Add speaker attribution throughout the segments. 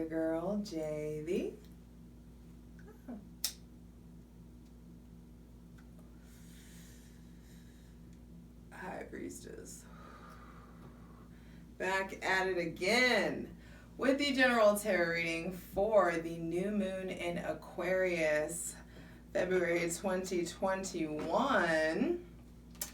Speaker 1: your girl, JV. High Priestess. Back at it again with the general tarot reading for the new moon in Aquarius, February 2021.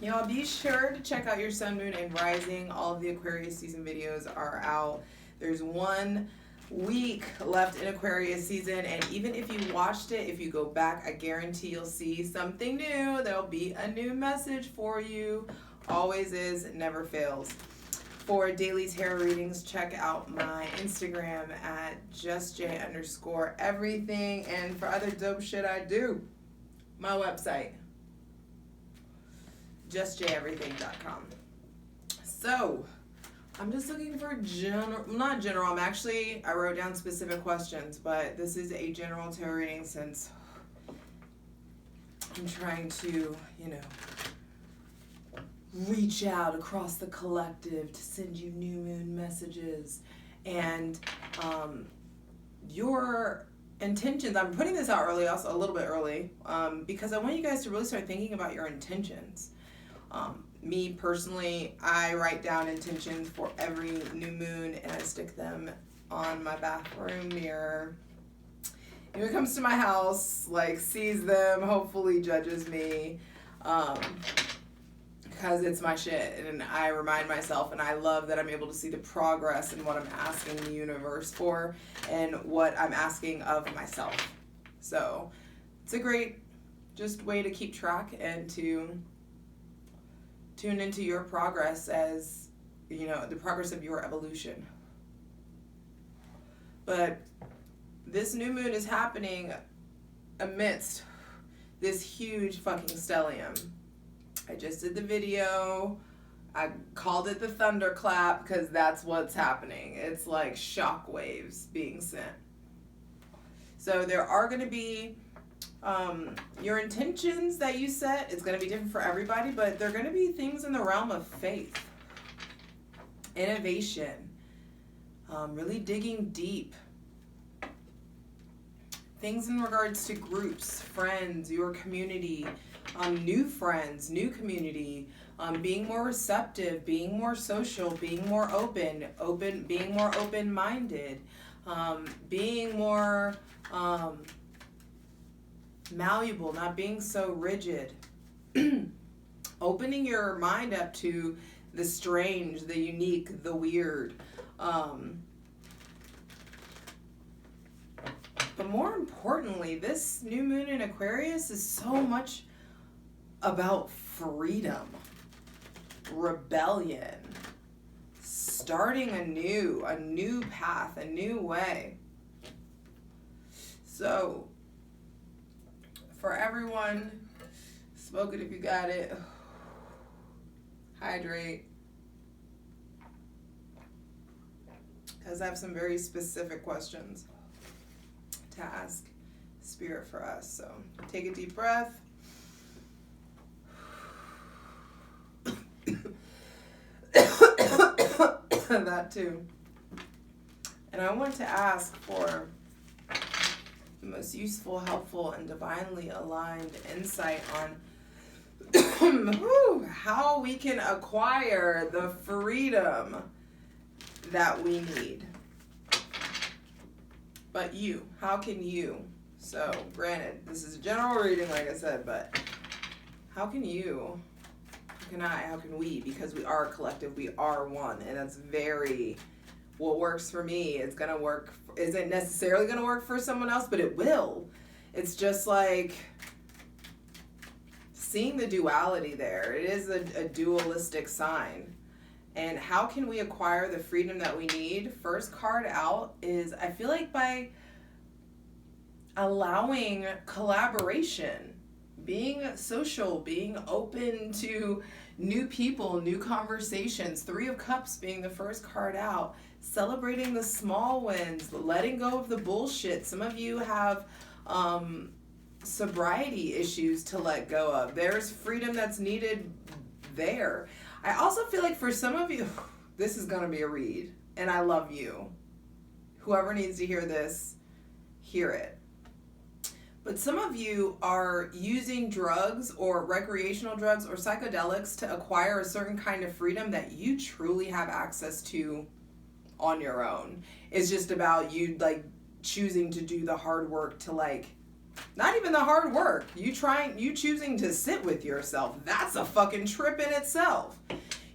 Speaker 1: Y'all be sure to check out your sun, moon, and rising. All of the Aquarius season videos are out. There's 1 week left in Aquarius season, and even if you watched it, if you go back, I guarantee you'll see something new. There'll be a new message for you. Always is, never fails. For daily tarot readings, check out my Instagram at justj_everything. And for other dope shit I do, my website, justjeverything.com. So, I'm just looking for I wrote down specific questions, but this is a general tarot reading since I'm trying to, reach out across the collective to send you new moon messages. And your intentions, I'm putting this out early, also a little bit early, because I want you guys to really start thinking about your intentions. Me personally, I write down intentions for every new moon and I stick them on my bathroom mirror. And when it comes to my house, sees them, hopefully judges me, because it's my shit, and I remind myself, and I love that I'm able to see the progress in what I'm asking the universe for and what I'm asking of myself. So it's a great just way to keep track and to tune into your progress as, the progress of your evolution. But this new moon is happening amidst this huge fucking stellium. I just did the video. I called it the thunderclap because that's what's happening. It's like shock waves being sent. So there are going to be your intentions that you set. It's going to be different for everybody, but they're going to be things in the realm of faith, innovation, really digging deep. Things in regards to groups, friends, your community, new friends, new community, being more receptive, being more social, being more being more open-minded, being more malleable, not being so rigid. Opening your mind up to the strange, the unique, the weird. But more importantly, this new moon in Aquarius is so much about freedom, rebellion, starting a new path, a new way. So, for everyone, smoke it if you got it, hydrate, because I have some very specific questions to ask Spirit for us. So, take a deep breath. That too. And I want to ask for the most useful, helpful, and divinely aligned insight on how we can acquire the freedom that we need. But how can you? So, granted, this is a general reading, like I said, but how can you? How can we? Because we are a collective, we are one, and that's what works for me is gonna work, isn't necessarily gonna work for someone else, but it will. It's just like seeing the duality there. It is a dualistic sign. And how can we acquire the freedom that we need? First card out is, I feel like by allowing collaboration, being social, being open to new people, new conversations. 3 of Cups being the first card out. Celebrating the small wins, letting go of the bullshit. Some of you have sobriety issues to let go of. There's freedom that's needed there. I also feel like for some of you, this is going to be a read, and I love you. Whoever needs to hear this, hear it. But some of you are using drugs or recreational drugs or psychedelics to acquire a certain kind of freedom that you truly have access to on your own. It's just about you like choosing to do the hard work to like, not even the hard work, you choosing to sit with yourself. That's a fucking trip in itself.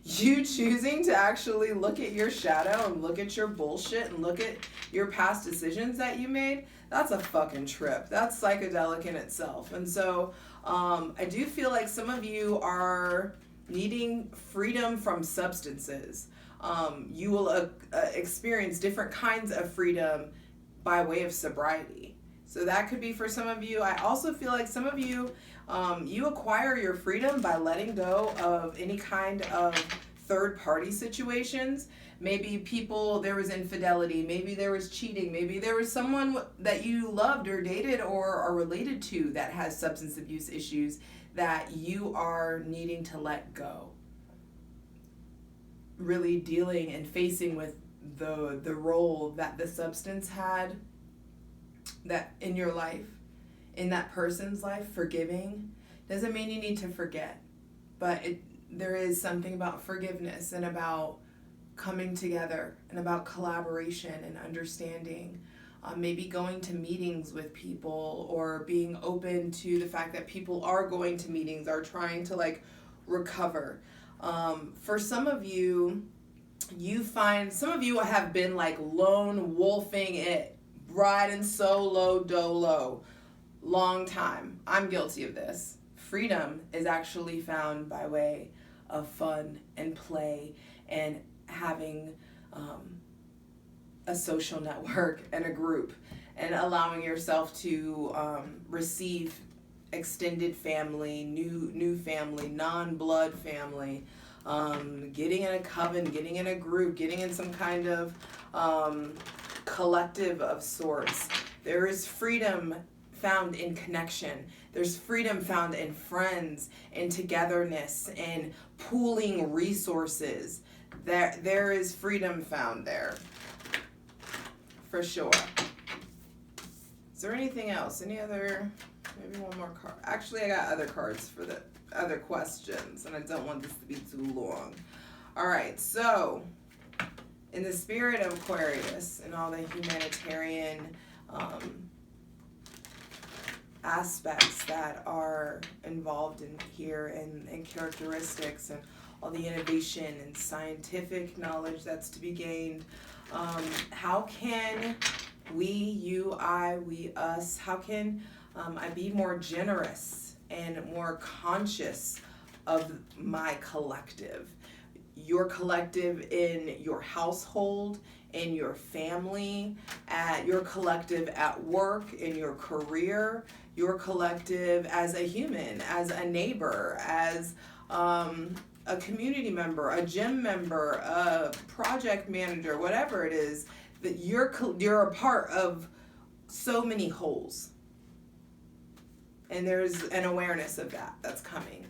Speaker 1: You choosing to actually look at your shadow and look at your bullshit and look at your past decisions that you made, that's a fucking trip. That's psychedelic in itself. And so I do feel like some of you are needing freedom from substances. You will experience different kinds of freedom by way of sobriety. So that could be for some of you. I also feel like some of you, you acquire your freedom by letting go of any kind of third-party situations. Maybe there was infidelity, maybe there was cheating, maybe there was someone that you loved or dated or are related to that has substance abuse issues that you are needing to let go. Really dealing and facing with the role that the substance had that in your life, in that person's life. Forgiving doesn't mean you need to forget, but there is something about forgiveness and about coming together and about collaboration and understanding. Maybe going to meetings with people or being open to the fact that people are going to meetings, are trying to like recover. For some of you, some of you have been like lone wolfing it, riding solo dolo, long time. I'm guilty of this. Freedom is actually found by way of fun and play and having a social network and a group and allowing yourself to receive extended family, new family, non-blood family, getting in a coven, getting in a group, getting in some kind of collective of sorts. There is freedom found in connection. There's freedom found in friends, in togetherness, in pooling resources. There is freedom found there, for sure. Is there anything else? Any other, maybe one more card? Actually, I got other cards for the other questions, and I don't want this to be too long. All right, so in the spirit of Aquarius and all the humanitarian aspects that are involved in here and characteristics and all the innovation and scientific knowledge that's to be gained, how can we, you, I, we, us, how can I be more generous and more conscious of my collective? Your collective in your household, in your family, your collective at work, in your career, your collective as a human, as a neighbor, as a community member, a gym member, a project manager, whatever it is, that you're a part of so many wholes. And there's an awareness of that's coming.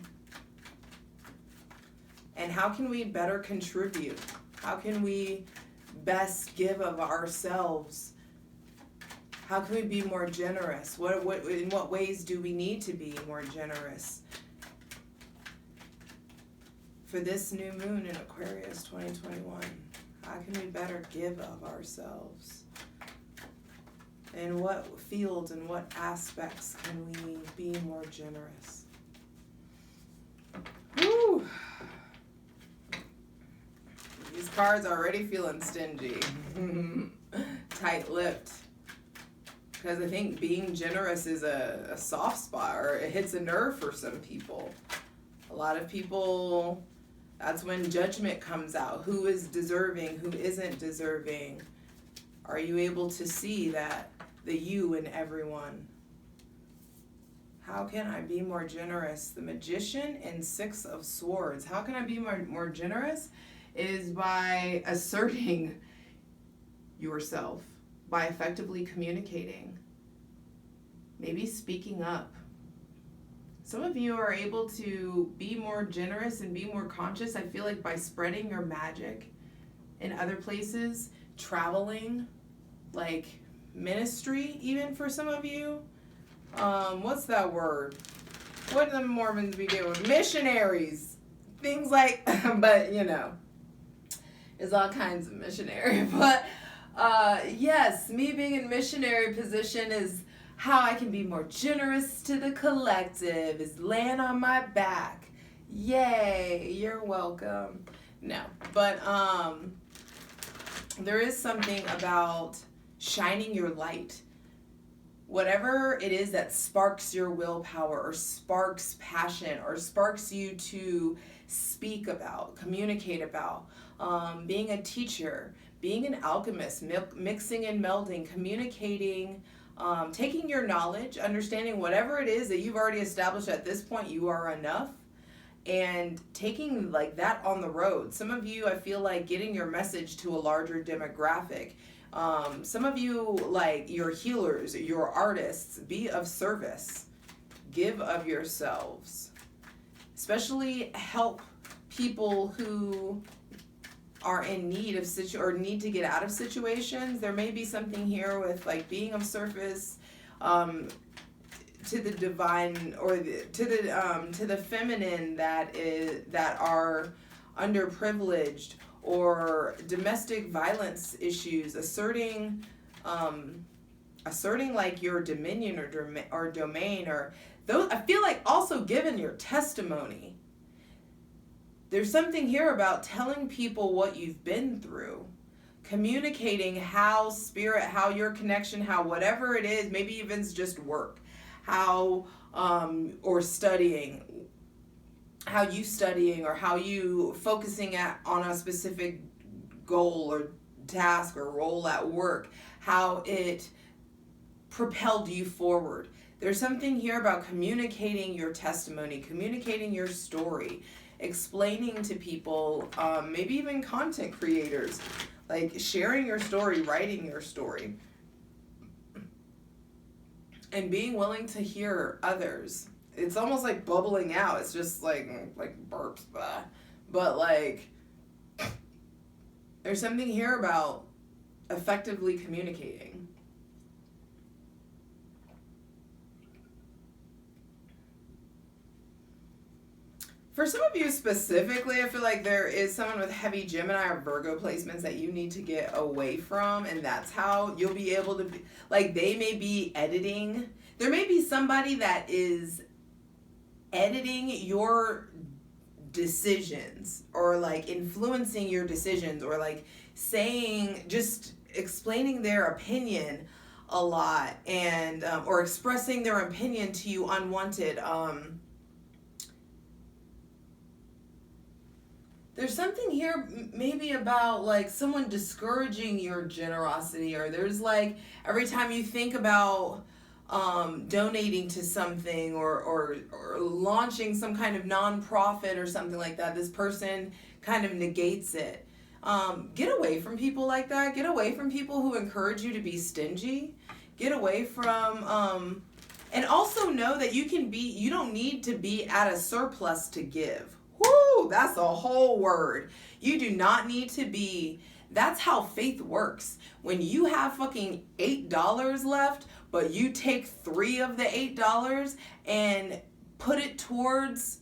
Speaker 1: And how can we better contribute? How can we best give of ourselves? How can we be more generous? In what ways do we need to be more generous? For this new moon in Aquarius 2021, how can we better give of ourselves? In what fields and what aspects can we be more generous? Whew. These cards are already feeling stingy. Tight-lipped. Because I think being generous is a soft spot, or it hits a nerve for some people. A lot of people, that's when judgment comes out. Who is deserving? Who isn't deserving? Are you able to see that the you in everyone? How can I be more generous? The Magician and Six of Swords. How can I be more generous? Is by asserting yourself, by effectively communicating, maybe speaking up. Some of you are able to be more generous and be more conscious, I feel like, by spreading your magic in other places, traveling, like ministry, even for some of you. What's that word? What do the Mormons be doing? Missionaries. Things like, but you know, there's all kinds of missionary. But yes, me being in missionary position is how I can be more generous to the collective, is laying on my back. Yay, you're welcome. No, but there is something about shining your light. Whatever it is that sparks your willpower or sparks passion or sparks you to speak about, communicate about, being a teacher, being an alchemist, mixing and melding, communicating, taking your knowledge, understanding whatever it is that you've already established at this point, you are enough, and taking like that on the road. Some of you, I feel like getting your message to a larger demographic. Some of you, like, you're healers, you're artists, be of service, give of yourselves, especially help people who are in need of or need to get out of situations. There may be something here with like being of service to the divine or to the feminine that are underprivileged, or domestic violence issues, asserting like your dominion or domain, or those. I feel like also giving your testimony. There's something here about telling people what you've been through, communicating how spirit, how your connection, how whatever it is, maybe even it's just work, how or studying, how you studying or how you focusing on a specific goal or task or role at work, how it propelled you forward. There's something here about communicating your testimony, communicating your story, explaining to people, maybe even content creators, like sharing your story, writing your story, and being willing to hear others. It's almost like bubbling out. It's just like burps, but like there's something here about effectively communicating. For some of you specifically, I feel like there is someone with heavy Gemini or Virgo placements that you need to get away from, and that's how you'll be able to be, like, they may be editing. There may be somebody that is editing your decisions, or like influencing your decisions, or like saying, just explaining their opinion a lot, and or expressing their opinion to you unwanted. There's something here maybe about like someone discouraging your generosity, or there's like every time you think about donating to something, or launching some kind of nonprofit or something like that, this person kind of negates it. Get away from people like that. Get away from people who encourage you to be stingy. Get away from, and also know that you don't need to be at a surplus to give. Whoo, that's a whole word. You do not need to be. That's how faith works. When you have fucking $8 left, but you take 3 of the $8 and put it towards,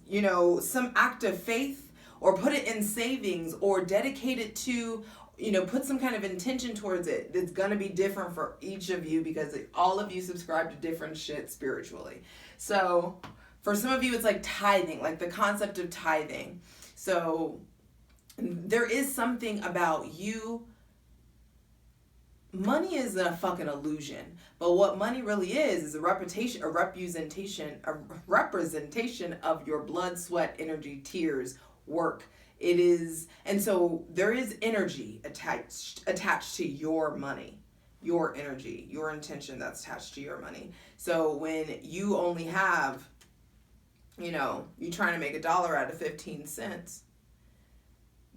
Speaker 1: some act of faith, or put it in savings, or dedicate it to, put some kind of intention towards it. It's going to be different for each of you, because all of you subscribe to different shit spiritually. So for some of you, it's like tithing, like the concept of tithing. So there is something about you. Money is a fucking illusion, but what money really is a representation of your blood, sweat, energy, tears, work. It is, and so there is energy attached to your money, your energy, your intention that's attached to your money. So when you only have, you're trying to make $1 out of 15 cents.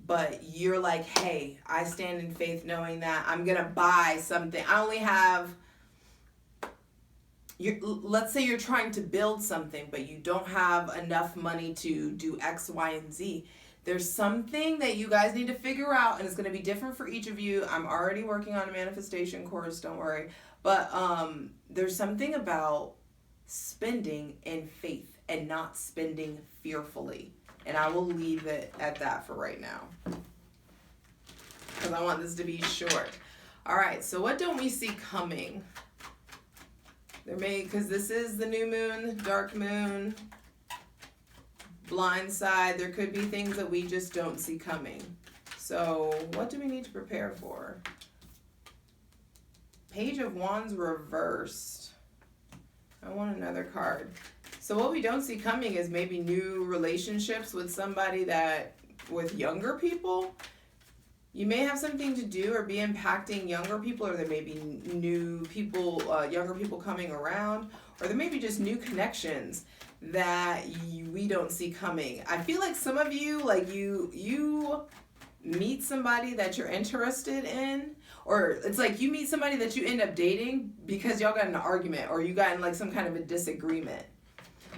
Speaker 1: But you're like, hey, I stand in faith knowing that I'm going to buy something. I only have, let's say you're trying to build something, but you don't have enough money to do X, Y, and Z. there's something that you guys need to figure out, and it's going to be different for each of you. I'm already working on a manifestation course, don't worry. But there's something about spending in faith and not spending fearfully. And I will leave it at that for right now, because I want this to be short. All right, so what don't we see coming? Because this is the new moon, dark moon, blind side. There could be things that we just don't see coming. So what do we need to prepare for? Page of Wands reversed. I want another card. So what we don't see coming is maybe new relationships with somebody with younger people. You may have something to do or be impacting younger people, or there may be new people, younger people coming around, or there may be just new connections that we don't see coming. I feel like some of you, like you meet somebody that you're interested in, or it's like you meet somebody that you end up dating because y'all got in an argument or you got in like some kind of a disagreement.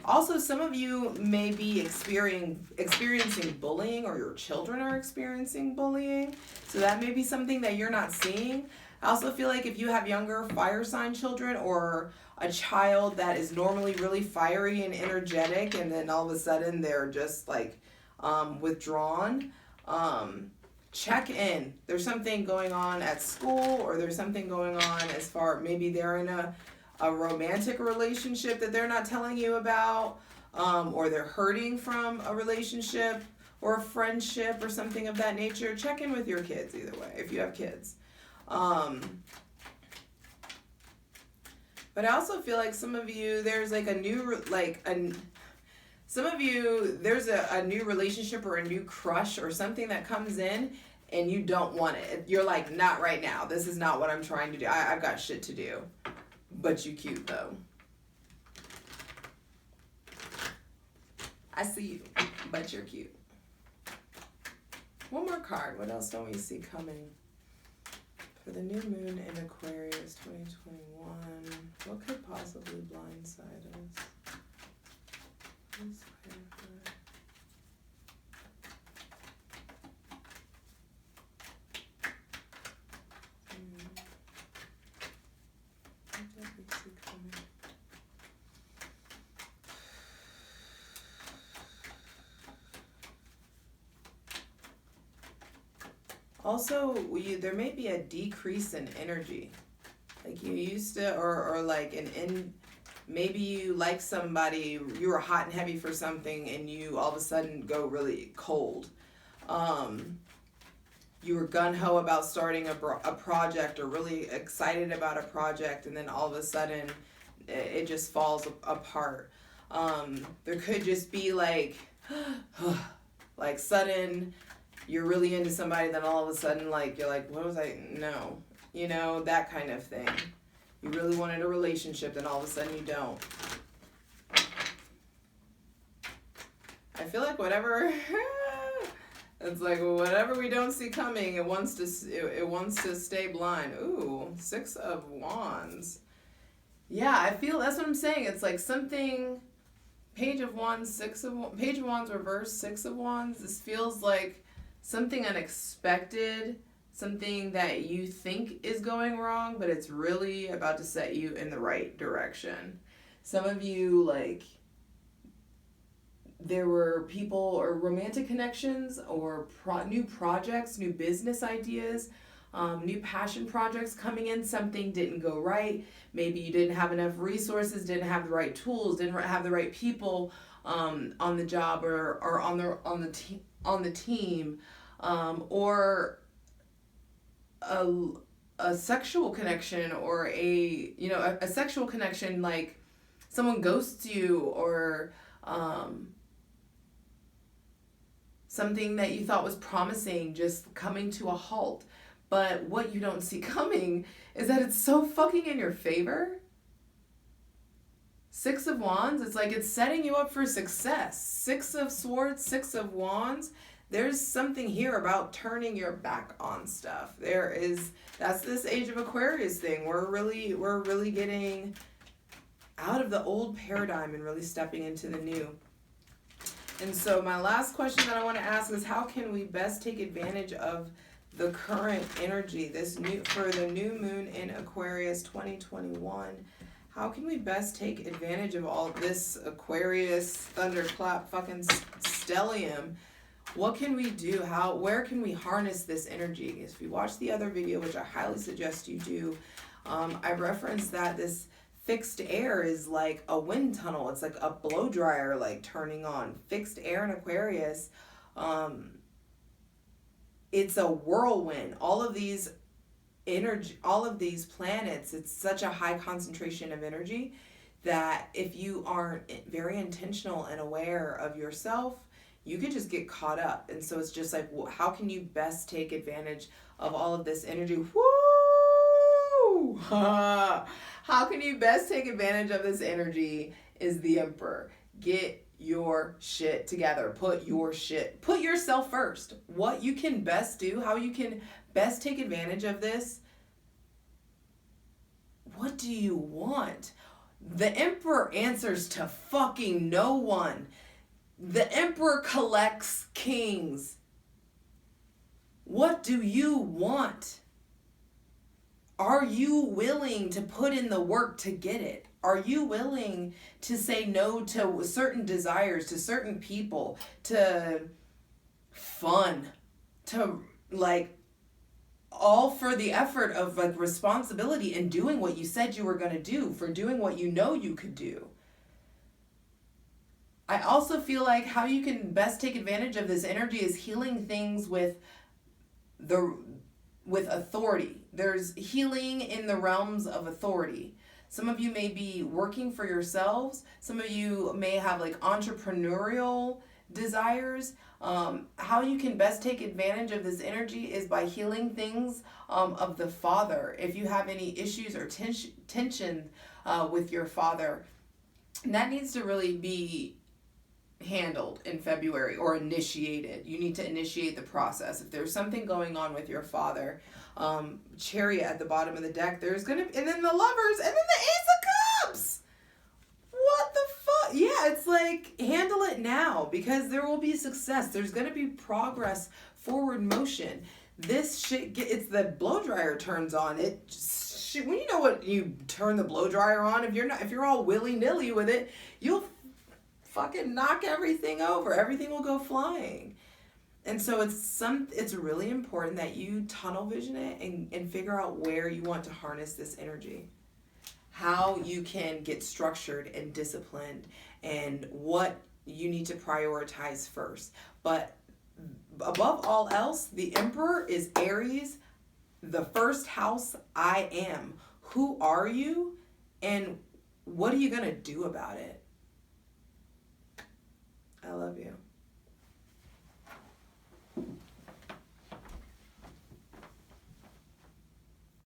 Speaker 1: Also, some of you may be experiencing bullying, or your children are experiencing bullying. So that may be something that you're not seeing. I also feel like if you have younger fire sign children, or a child that is normally really fiery and energetic, and then all of a sudden they're just like withdrawn, check in. There's something going on at school, or there's something going on as far, maybe they're in a romantic relationship that they're not telling you about, or they're hurting from a relationship or a friendship or something of that nature. Check in with your kids either way, if you have kids. But I also feel like some of you, there's like some of you, there's a new relationship or a new crush or something that comes in and you don't want it. You're like, not right now. This is not what I'm trying to do. I've got shit to do. But you cute though. I see you, but you're cute. One more card. What else don't we see coming? For the new moon in Aquarius 2021, what could possibly blindside us? Please clarify. What don't we see coming? Also, there may be a decrease in energy. Like you used to, or like maybe you like somebody, you were hot and heavy for something, and you all of a sudden go really cold. You were gun-ho about starting a project, or really excited about a project, and then all of a sudden it just falls apart. There could just be like sudden, you're really into somebody, then all of a sudden you're like, what was I, no. You know, that kind of thing. You really wanted a relationship, then all of a sudden you don't. I feel like whatever, it's like whatever we don't see coming, it wants to stay blind. Ooh, 6 of Wands. Yeah, I feel, that's what I'm saying. It's like something, Page of Wands, Page of Wands reverse, 6 of Wands. This feels like something unexpected, something that you think is going wrong, but it's really about to set you in the right direction. Some of you, there were people or romantic connections, or new projects, new business ideas, new passion projects coming in. Something didn't go right. Maybe you didn't have enough resources, didn't have the right tools, didn't have the right people on the job, or on the team, or a sexual connection, or a sexual connection, like someone ghosts you, or something that you thought was promising just coming to a halt. But what you don't see coming is that it's so fucking in your favor. 6 of Wands, it's like it's setting you up for success. 6 of Swords, 6 of Wands. There's something here about turning your back on stuff. That's this Age of Aquarius thing. We're really getting out of the old paradigm and really stepping into the new. And so my last question that I want to ask is, how can we best take advantage of the current energy, for the new moon in Aquarius 2021? How can we best take advantage of all this Aquarius thunderclap fucking stellium? What can we do? Where can we harness this energy? If you watch the other video, which I highly suggest you do, I referenced that this fixed air is like a wind tunnel. It's like a blow dryer, like turning on. Fixed air in Aquarius, it's a whirlwind. All of these planets, it's such a high concentration of energy that if you aren't very intentional and aware of yourself, you could just get caught up. And so it's just like, how can you best take advantage of all of this energy? Woo! How can you best take advantage of this energy is the Emperor. Get your shit together. Put yourself first. What you can best do, how you can best take advantage of this. What do you want? The Emperor answers to fucking no one. The Emperor collects kings. What do you want? Are you willing to put in the work to get it? Are you willing to say no to certain desires, to certain people, to fun, to like all for the effort of like responsibility and doing what you said you were going to do, for doing what you know you could do? I also feel like how you can best take advantage of this energy is healing things with authority. There's healing in the realms of authority. Some of you may be working for yourselves. Some of you may have like entrepreneurial desires. How you can best take advantage of this energy is by healing things of the father. If you have any issues or tension with your father, that needs to really be handled in February or initiated. You need to initiate the process. If there's something going on with your father, Chariot at the bottom of the deck, there's gonna, and then the Lovers, and then the Ace of Cups. What the fuck? Yeah, it's like, handle it now, because there will be success. There's gonna be progress, forward motion. This shit, it's the blow dryer turns on. It just, when you know what you turn the blow dryer on, if you're all willy-nilly with it, you'll fucking knock everything over. Everything will go flying. And so it's really important that you tunnel vision it and figure out where you want to harness this energy. How you can get structured and disciplined and what you need to prioritize first. But above all else, the Emperor is Aries, the first house, I am. Who are you and what are you going to do about it?